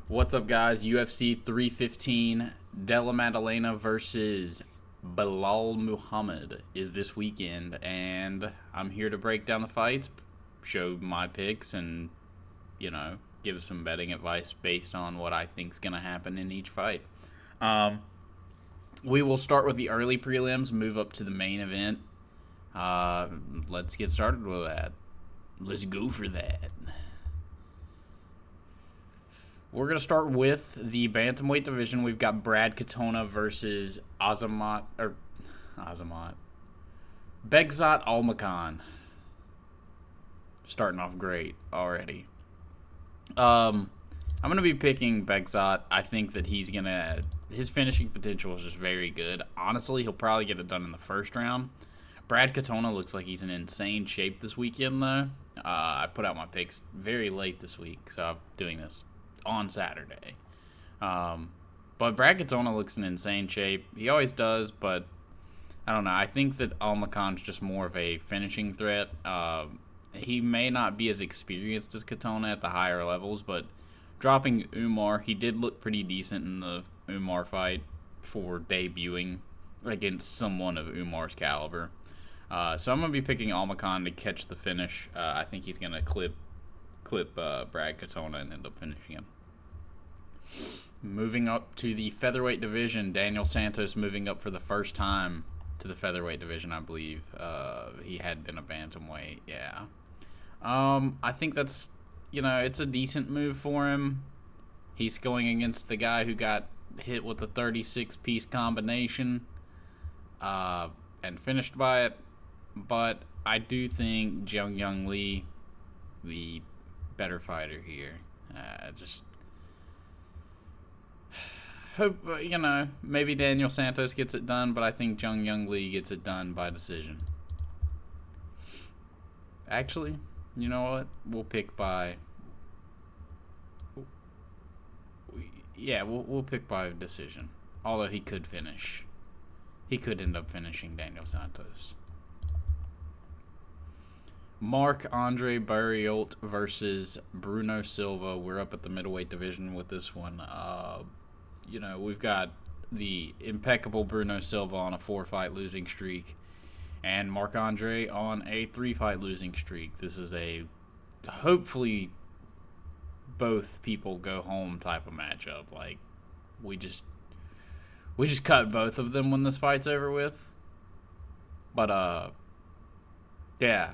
What's up, guys? UFC 315, Della Maddalena versus Bilal Muhammad is this weekend, and I'm here to break down the fights, show my picks, and, give some betting advice based on what I think's going to happen in each fight. Um, we will start with the early prelims, move up to the main event. Let's get started with that. Let's go for that. We're going to start with the bantamweight division. We've got Brad Katona versus Begzat Almakhan. Starting off great already. I'm going to be picking Begzat. I think that his finishing potential is just very good. Honestly, he'll probably get it done in the first round. Brad Katona looks like he's in insane shape this weekend, though. I put out my picks very late this week, so I'm doing this on Saturday. But Brad Katona looks in insane shape. He always does, but I don't know. I think that Almakhan's just more of a finishing threat. He may not be as experienced as Katona at the higher levels, but dropping Umar, he did look pretty decent in the Umar fight for debuting against someone of Umar's caliber. So I'm going to be picking Almakhan to catch the finish. I think he's going to clip Brad Katona and end up finishing him. Moving up to the featherweight division, Daniel Santos moving up for the first time to the featherweight division, I believe. He had been a bantamweight, yeah. I think that's, it's a decent move for him. He's going against the guy who got hit with a 36-piece combination and finished by it. But I do think Jung Young Lee, the better fighter here, just hope, maybe Daniel Santos gets it done, but I think Jung Young Lee gets it done by decision. Actually, you know what? We'll pick by... Yeah, we'll pick by decision. Although he could finish. He could end up finishing Daniel Santos. Marc-Andre Barriault versus Bruno Silva. We're up at the middleweight division with this one. We've got the impeccable Bruno Silva on a 4-fight losing streak and Marc-Andre on a 3-fight losing streak. This is a hopefully both people go home type of matchup. Like, we just cut both of them when this fight's over with. But yeah.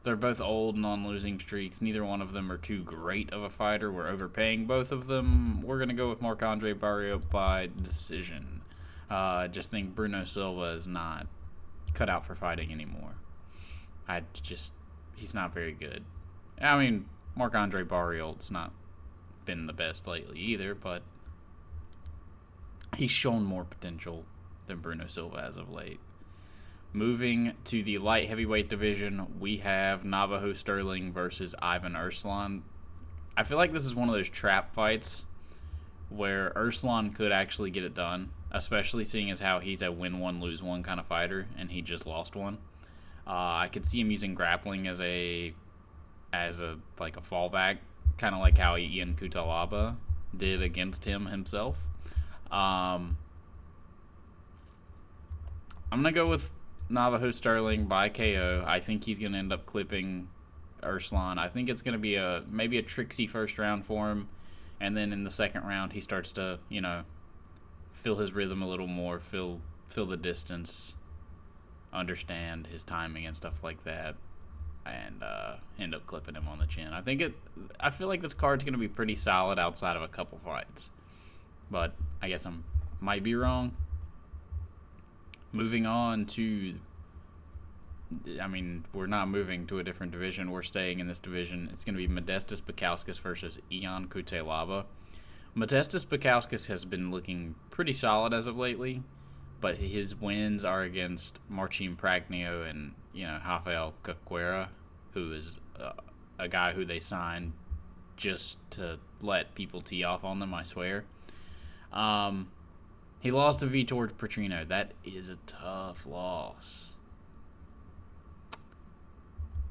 They're both old and on losing streaks. Neither one of them are too great of a fighter. We're overpaying both of them. We're going to go with Marc-Andre Barriault by decision. I just think Bruno Silva is not cut out for fighting anymore. He's not very good. I mean, Marc-Andre Barriault's not been the best lately either, but he's shown more potential than Bruno Silva as of late. Moving to the light heavyweight division, we have Navajo Sterling versus Ivan Erslan. I feel like this is one of those trap fights where Erslan could actually get it done, especially seeing as how he's a win one, lose one kind of fighter, and he just lost one. I could see him using grappling as a fallback, kind of like how Ian Cutelaba did against him himself. I'm gonna go with Navajo Sterling by KO. I think he's going to end up clipping Erslan. I think it's going to be maybe a tricksy first round for him. And then in the second round, he starts to, feel his rhythm a little more, feel the distance, understand his timing and stuff like that, and end up clipping him on the chin. I feel like this card's going to be pretty solid outside of a couple fights. But I guess I might be wrong. Moving on to, we're not moving to a different division. We're staying in this division. It's going to be Modestas Bukauskas versus Ion Cutelaba. Modestas Bukauskas has been looking pretty solid as of lately, but his wins are against Marcin Pragno and, Rafael Caquera, who is a guy who they signed just to let people tee off on them, I swear. He lost to Vitor Petrino. That is a tough loss.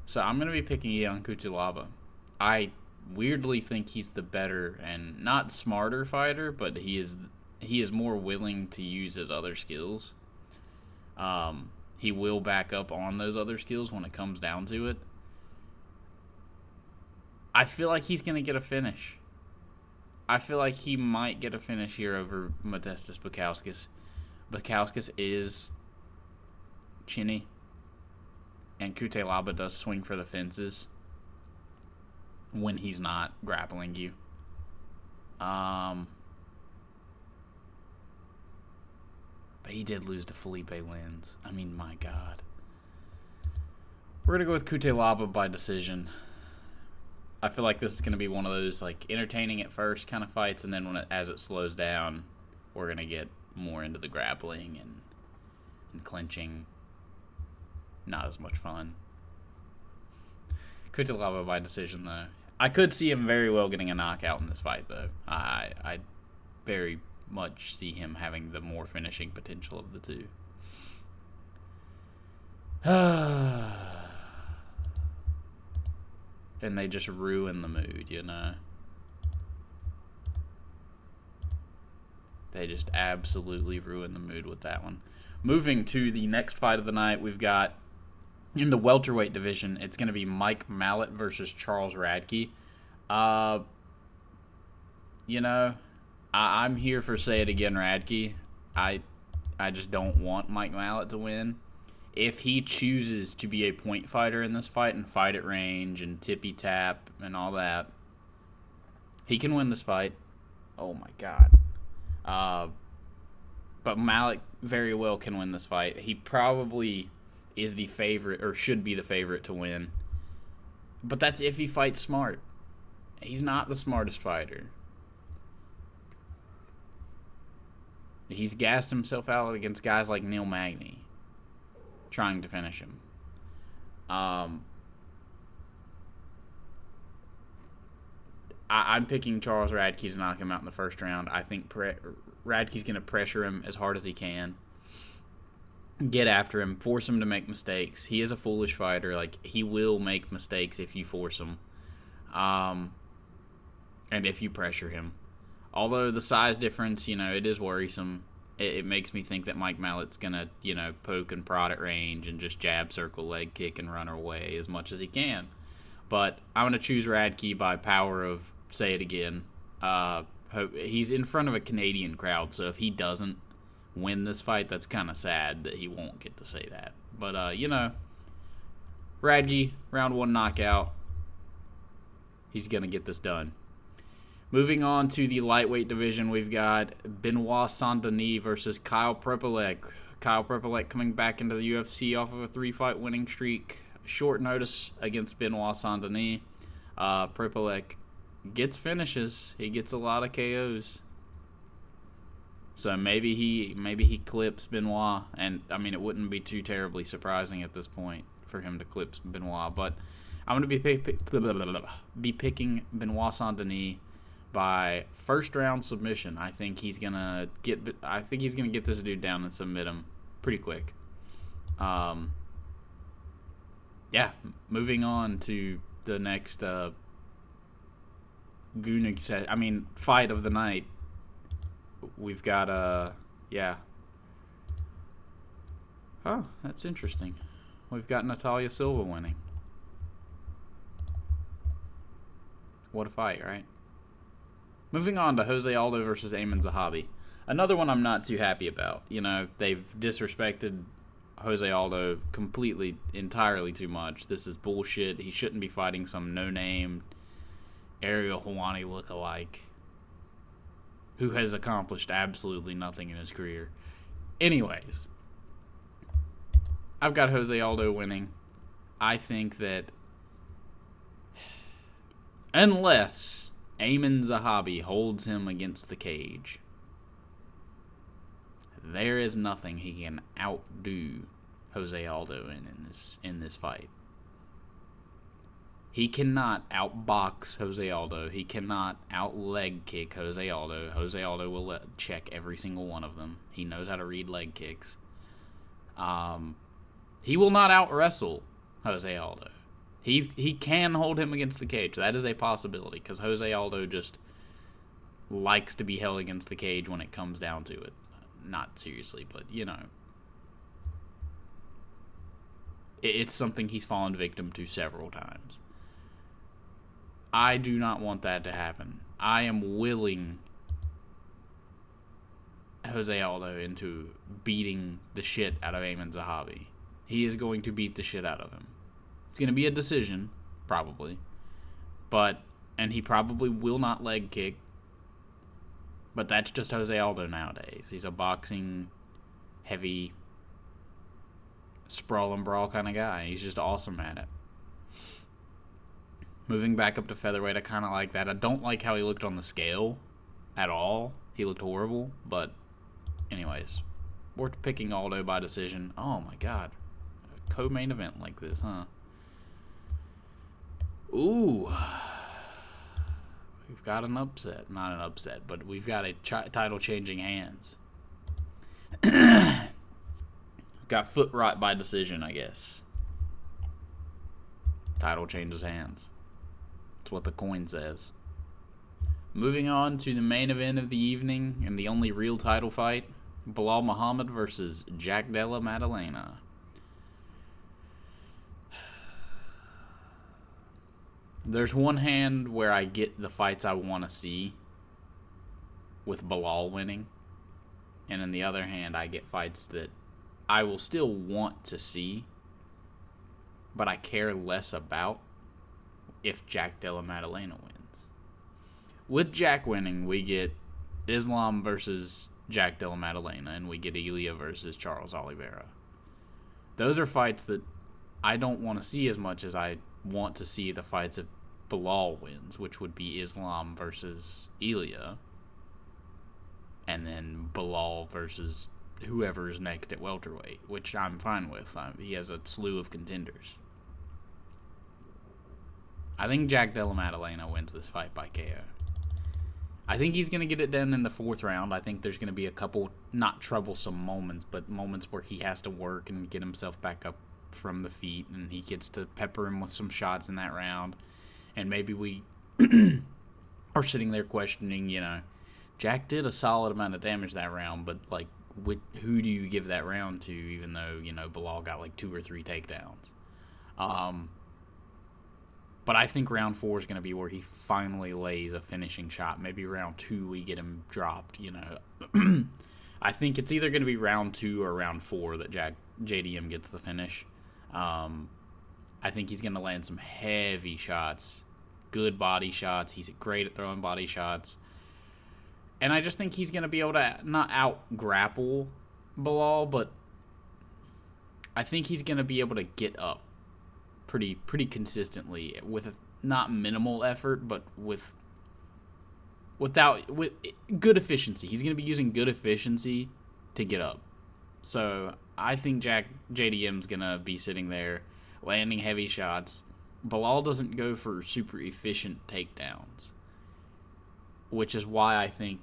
So I'm going to be picking Ion Cutelaba. I weirdly think he's the better and not smarter fighter, but he is more willing to use his other skills. He will back up on those other skills when it comes down to it. I feel like he's going to get a finish. I feel like he might get a finish here over Modestas Bukauskas. Bukauskas is chinny, and Cutelaba does swing for the fences when he's not grappling you. But he did lose to Felipe Lins. I mean, my God. We're going to go with Cutelaba by decision. I feel like this is going to be one of those like entertaining at first kind of fights, and then as it slows down, we're going to get more into the grappling and clinching. Not as much fun. Cutelaba by decision, though. I could see him very well getting a knockout in this fight, though. I very much see him having the more finishing potential of the two. And they just ruin the mood, you know? They just absolutely ruin the mood with that one. Moving to the next fight of the night, we've got, in the welterweight division, it's going to be Mike Mallet versus Charles Radke. You know, I'm here for say it again, Radke. I just don't want Mike Mallet to win. If he chooses to be a point fighter in this fight and fight at range and tippy-tap and all that, he can win this fight. Oh, my God. But Mallet very well can win this fight. He probably is the favorite, or should be the favorite to win. But that's if he fights smart. He's not the smartest fighter. He's gassed himself out against guys like Neil Magny, trying to finish him. I'm picking Charles Radke to knock him out in the first round. I think Radke's going to pressure him as hard as he can. Get after him. Force him to make mistakes. He is a foolish fighter. Like, he will make mistakes if you force him. And if you pressure him. Although the size difference, it is worrisome. It makes me think that Mike Mallet's going to, poke and prod at range and just jab, circle, leg kick, and run away as much as he can. But I'm going to choose Radke by power of, say it again, he's in front of a Canadian crowd, so if he doesn't win this fight, that's kind of sad that he won't get to say that. But, Radke, round one knockout. He's going to get this done. Moving on to the lightweight division, we've got Benoit Saint-Denis versus Kyle Prepolek. Kyle Prepolek coming back into the UFC off of a 3-fight winning streak. Short notice against Benoit Saint-Denis. Prepolek gets finishes. He gets a lot of KOs. So maybe he clips Benoit, and I mean it wouldn't be too terribly surprising at this point for him to clip Benoit. But I'm going to be picking Benoit Saint-Denis by first round submission. I think he's gonna get this dude down and submit him pretty quick. Yeah, moving on to the next fight of the night. We've got Oh, that's interesting. We've got Natalia Silva winning. What a fight, right? Moving on to Jose Aldo versus Amin Zahabi. Another one I'm not too happy about. They've disrespected Jose Aldo entirely too much. This is bullshit. He shouldn't be fighting some no-name Ariel Helwani lookalike who has accomplished absolutely nothing in his career. Anyways, I've got Jose Aldo winning. I think that unless Amin Zahabi holds him against the cage, there is nothing he can outdo Jose Aldo in this fight. He cannot outbox Jose Aldo. He cannot outleg kick Jose Aldo. Jose Aldo will check every single one of them. He knows how to read leg kicks. He will not out wrestle Jose Aldo. He can hold him against the cage. That is a possibility because Jose Aldo just likes to be held against the cage when it comes down to it. Not seriously, but, it's something he's fallen victim to several times. I do not want that to happen. I am willing Jose Aldo into beating the shit out of Amin Zahabi. He is going to beat the shit out of him. It's going to be a decision, probably. And he probably will not leg kick. But that's just Jose Aldo nowadays. He's a boxing, heavy, sprawl and brawl kind of guy. He's just awesome at it. Moving back up to featherweight, I kind of like that. I don't like how he looked on the scale at all. He looked horrible. But anyways, we're picking Aldo by decision. Oh my god. A co-main event like this, huh? Ooh. We've got an upset. Not an upset, but we've got a title changing hands. Got foot rot by decision, I guess. Title changes hands. That's what the coin says. Moving on to the main event of the evening and the only real title fight. Belal Muhammad versus Jack Della Maddalena. There's one hand where I get the fights I want to see with Belal winning. And in the other hand, I get fights that I will still want to see, but I care less about if Jack Della Maddalena wins. With Jack winning, we get Islam versus Jack Della Maddalena, and we get Ilia versus Charles Oliveira. Those are fights that I don't want to see as much as I want to see the fights if Belal wins, which would be Islam versus Ilia, and then Belal versus whoever's next at welterweight, which I'm fine with. He has a slew of contenders. I think Jack Della Maddalena wins this fight by KO. I think he's going to get it done in the 4th round. I think there's going to be a couple, not troublesome moments, but moments where he has to work and get himself back up from the feet, and he gets to pepper him with some shots in that round. And maybe we are sitting there questioning, Jack did a solid amount of damage that round, but, who do you give that round to, even though, Belal got, 2 or 3 takedowns? But I think round 4 is going to be where he finally lays a finishing shot. Maybe round 2 we get him dropped, I think it's either going to be round 2 or round 4 that JDM gets the finish. I think he's going to land some heavy shots, good body shots. He's great at throwing body shots. And I just think he's going to be able to not out-grapple Belal, but I think he's going to be able to get up pretty consistently with not minimal effort, but with good efficiency. He's going to be using good efficiency to get up. So I think JDM's going to be sitting there landing heavy shots. Belal doesn't go for super efficient takedowns, which is why I think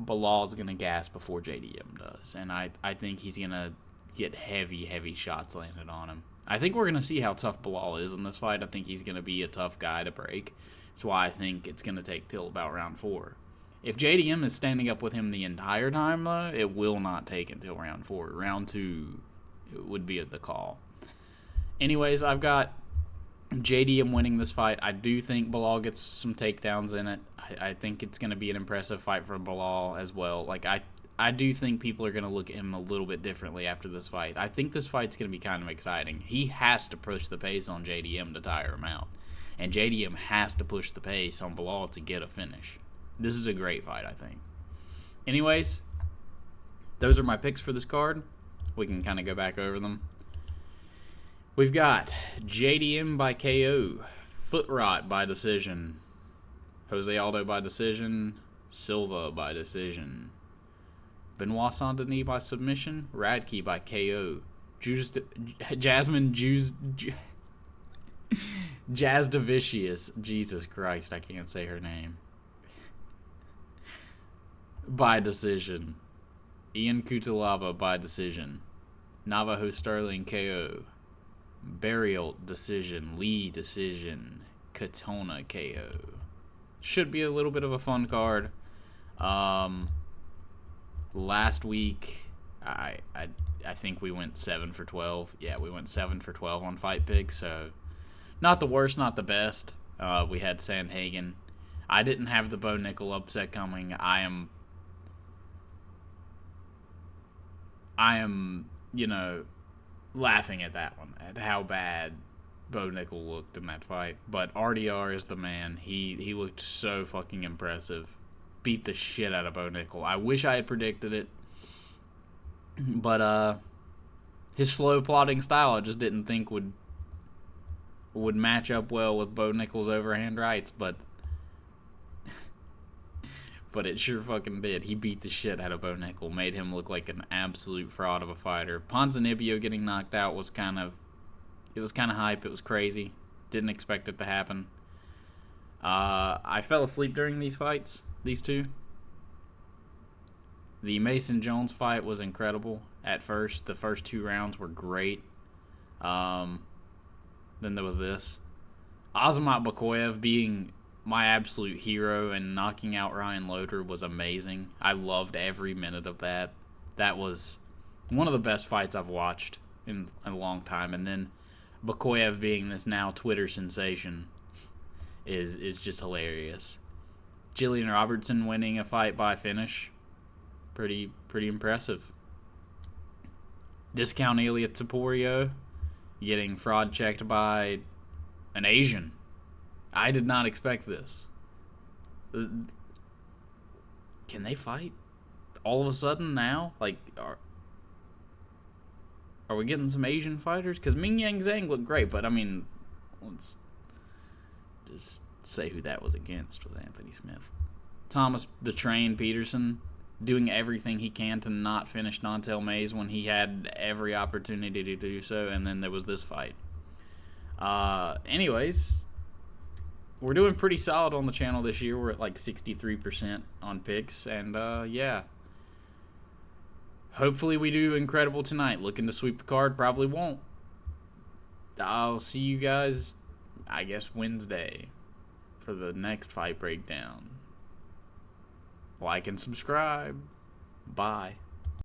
Belal's going to gas before JDM does. And I think he's going to get heavy shots landed on him. I think we're going to see how tough Belal is in this fight. I think he's going to be a tough guy to break. That's why I think it's going to take till about round 4. If JDM is standing up with him the entire time, though, it will not take until round 4. Round 2 would be the call. Anyways, I've got JDM winning this fight. I do think Belal gets some takedowns in it. I think it's going to be an impressive fight for Belal as well. I do think people are going to look at him a little bit differently after this fight. I think this fight's going to be kind of exciting. He has to push the pace on JDM to tire him out. And JDM has to push the pace on Belal to get a finish. This is a great fight, I think. Anyways, those are my picks for this card. We can kind of go back over them. We've got JDM by KO, Foot Rot by decision, Jose Aldo by decision, Silva by decision, Benoit Saint-Denis by submission, Radke by KO, Jazdavicius, Jesus Christ, I can't say her name, by decision, Ian Kutalaba by decision, Navajo Sterling KO, Burial decision, Lee decision, Katona KO. Should be a little bit of a fun card. Last week, I think we went 7 for 12. Yeah, we went 7 for 12 on fight picks, so not the worst, not the best. We had Sandhagen. I didn't have the Bo Nickel upset coming. I am, laughing at that one, at how bad Bo Nickel looked in that fight. But RDR is the man. He looked so fucking impressive. Beat the shit out of Bo Nickel. I wish I had predicted it. But his slow plotting style I just didn't think would match up well with Bo Nickel's overhand rights, but it sure fucking did. He beat the shit out of Bo Nickel, made him look like an absolute fraud of a fighter. Ponzinibbio getting knocked out was kind of hype. It was crazy. Didn't expect it to happen. I fell asleep during these fights, these two. The Mason Jones fight was incredible at first. The first 2 rounds were great. Then there was this. Azamat Bakoyev being my absolute hero and knocking out Ryan Loder was amazing. I loved every minute of that. That was one of the best fights I've watched in a long time. And then Bakoyev being this now Twitter sensation is just hilarious. Jillian Robertson winning a fight by finish. Pretty impressive. Discount Ilya Taporio getting fraud checked by an Asian. I did not expect this. Can they fight all of a sudden now? Like, are we getting some Asian fighters? Because Ming Yang Zhang looked great, but I mean, let's just say who that was against with Anthony Smith. Thomas the Train Peterson doing everything he can to not finish Nantel Mays when he had every opportunity to do so, and then there was this fight. Anyways, we're doing pretty solid on the channel this year. We're at like 63% on picks, and yeah. Hopefully we do incredible tonight. Looking to sweep the card, probably won't. I'll see you guys, I guess, Wednesday for the next fight breakdown. Like and subscribe. Bye.